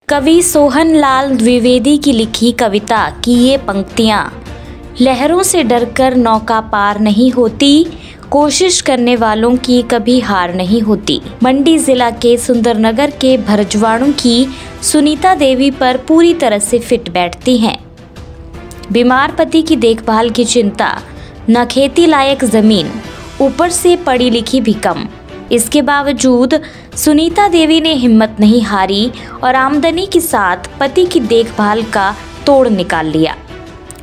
कवि सोहन लाल द्विवेदी की लिखी कविता की ये पंक्तियाँ। लहरों से डरकर नौका पार नहीं होती, कोशिश करने वालों की कभी हार नहीं होती। मंडी जिला के सुंदरनगर के भरजवाड़ों की सुनीता देवी पर पूरी तरह से फिट बैठती हैं। बीमार पति की देखभाल की चिंता, न खेती लायक जमीन, ऊपर से पढ़ी लिखी भी कम। इसके बावजूद सुनीता देवी ने हिम्मत नहीं हारी और आमदनी के साथ पति की देखभाल का तोड़ निकाल लिया।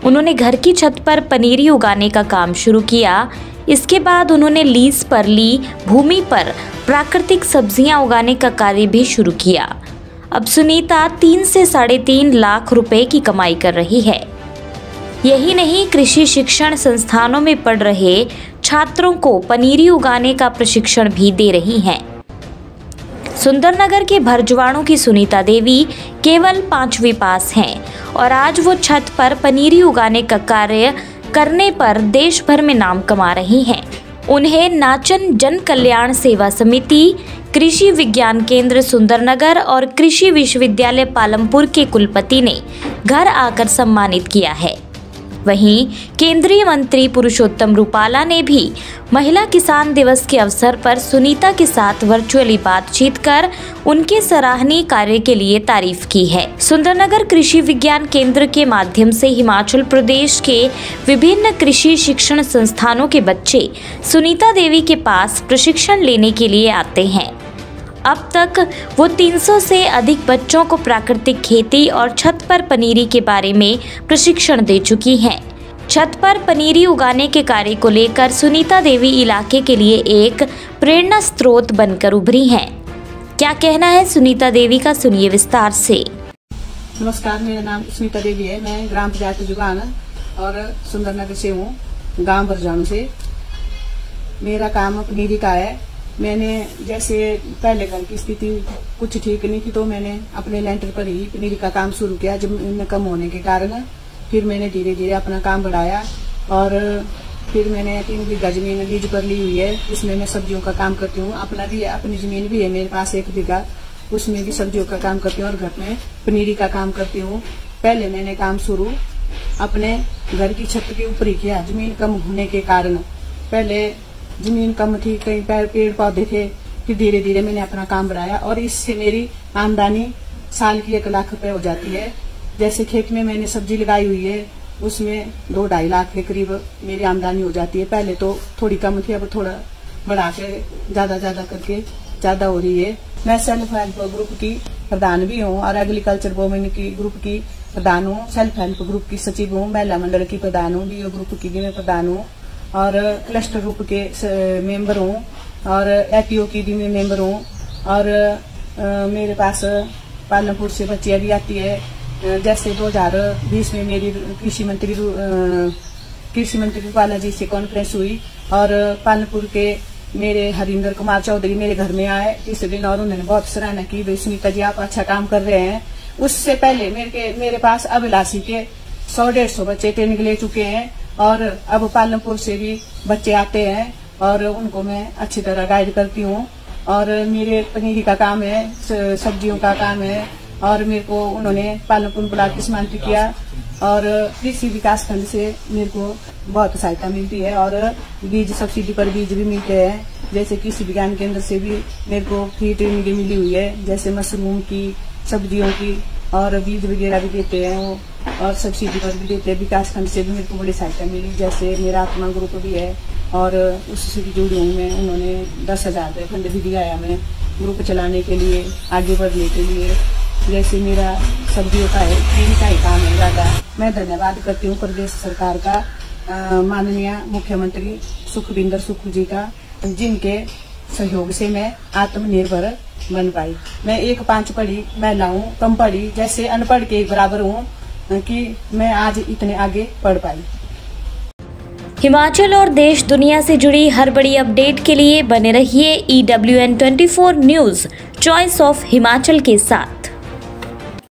उन्होंने घर की छत पर पनीरी उगाने का काम शुरू किया। इसके बाद उन्होंने लीज पर ली भूमि पर प्राकृतिक सब्जियां उगाने का कार्य भी शुरू किया। अब सुनीता 3 से 3.5 लाख रुपए की कमाई कर रही है। यही नहीं, कृषि शिक्षण संस्थानों में पढ़ रहे छात्रों को पनीरी उगाने का प्रशिक्षण भी दे रही हैं। सुंदरनगर के भरजवाड़ों की सुनीता देवी केवल 5वीं पास हैं और आज वो छत पर पनीरी उगाने का कार्य करने पर देश भर में नाम कमा रही हैं। उन्हें नाचन जन कल्याण सेवा समिति, कृषि विज्ञान केंद्र सुंदरनगर और कृषि विश्वविद्यालय पालमपुर के कुलपति ने घर आकर सम्मानित किया है। वहीं केंद्रीय मंत्री पुरुषोत्तम रूपाला ने भी महिला किसान दिवस के अवसर पर सुनीता के साथ वर्चुअली बातचीत कर उनके सराहनीय कार्य के लिए तारीफ की है। सुंदरनगर कृषि विज्ञान केंद्र के माध्यम से हिमाचल प्रदेश के विभिन्न कृषि शिक्षण संस्थानों के बच्चे सुनीता देवी के पास प्रशिक्षण लेने के लिए आते हैं। अब तक वो 300 से अधिक बच्चों को प्राकृतिक खेती और छत पर पनीरी के बारे में प्रशिक्षण दे चुकी हैं। छत पर पनीरी उगाने के कार्य को लेकर सुनीता देवी इलाके के लिए एक प्रेरणा स्रोत बनकर उभरी हैं। क्या कहना है सुनीता देवी का, सुनिए विस्तार से। नमस्कार, मेरा नाम सुनीता देवी है। मैं ग्राम पंचायत जुगान और सुंदरनगर से हूँ, गांव भरजाणु से। मेरा काम पनीरी का है। मैंने जैसे पहले घर की स्थिति कुछ ठीक नहीं थी तो मैंने अपने लेंटर पर ही पनीरी का काम शुरू किया। जमीन कम होने के कारण फिर मैंने धीरे धीरे अपना काम बढ़ाया और फिर मैंने 3 बीघा जमीन लीज पर ली हुई है। इसमें मैं सब्जियों का काम करती हूँ। अपनी जमीन भी है मेरे पास 1 बीघा, उसमें भी सब्जियों का काम करती हूँ और घर में पनीरी का काम करती हूँ। पहले मैंने काम शुरू अपने घर की छत के ऊपर ही किया। जमीन कम होने के कारण पहले जमीन कम थी, कई पेड़ पौधे थे, फिर धीरे धीरे मैंने अपना काम बढ़ाया और इससे मेरी आमदनी साल की 1 लाख रुपए हो जाती है। जैसे खेत में मैंने सब्जी लगाई हुई है, उसमें 2-2.5 लाख के करीब मेरी आमदनी हो जाती है। पहले तो थोड़ी कम थी, अब थोड़ा बढ़ा के ज्यादा करके ज्यादा हो रही है। मैं सेल्फ हेल्प ग्रुप की प्रधान भी हूँ और एग्रीकल्चर वोमेन की ग्रुप की प्रधान हूँ। सेल्फ हेल्प ग्रुप की सचिव हूँ, महिला मंडल की प्रधान हूँ, डीओ ग्रुप की भी मैं प्रधान हूँ और क्लस्टर ग्रुप के मेंबर हूँ और एपीओ की भी मैं मेंबर हूँ। और मेरे पास पालमपुर से बच्चियाँ भी आती है। जैसे 2020 में मेरी कृषि मंत्री रूपाला जी से कॉन्फ्रेंस हुई और पालमपुर के मेरे हरिंदर कुमार चौधरी मेरे घर में आए इस दिन और उन्होंने बहुत सराहना की, भाई सुनीता जी आप अच्छा काम कर रहे हैं। उससे पहले मेरे पास अभिलाषी के 100-150 बच्चे ट्रेनिंग ले चुके हैं और अब पालमपुर से भी बच्चे आते हैं और उनको मैं अच्छी तरह गाइड करती हूँ। और मेरे पनीरी का काम है, सब्जियों का काम है और मेरे को उन्होंने पालमपुर ब्लॉक की सम्मानित किया और कृषि विकास खंड से मेरे को बहुत सहायता मिलती है और बीज सब्सिडी पर बीज भी मिलते हैं। जैसे कृषि विज्ञान केंद्र से भी मेरे को फ्री ट्रेनिंग मिली हुई है, जैसे मशरूम की, सब्जियों की और बीज वगैरह भी देते हैं वो और सब्सिडी पर भी देते हैं। विकास खंड से भी मेरे को बड़ी सहायता मिली। जैसे मेरा अपना ग्रुप भी है और उससे भी जुड़ी हूँ मैं। उन्होंने 10,000 रुपये फंड भी दिया है हमें ग्रुप चलाने के लिए, आगे बढ़ने के लिए। जैसे मेरा सब्जियों का है, पनीरी का ही काम है ज़्यादा। मैं धन्यवाद करती हूँ प्रदेश सरकार का, माननीय मुख्यमंत्री सुखविंदर सुक्खू जी का, जिनके सहयोग से मैं आत्मनिर्भर बन पाई। मैं 1-5 पढ़ी महिला हूँ, कम पढ़ी, जैसे अनपढ़ के बराबर हूँ कि मैं आज इतने आगे पढ़ पाई। हिमाचल और देश दुनिया से जुड़ी हर बड़ी अपडेट के लिए बने रहिए EWN 24 news, choice of Himachal के साथ।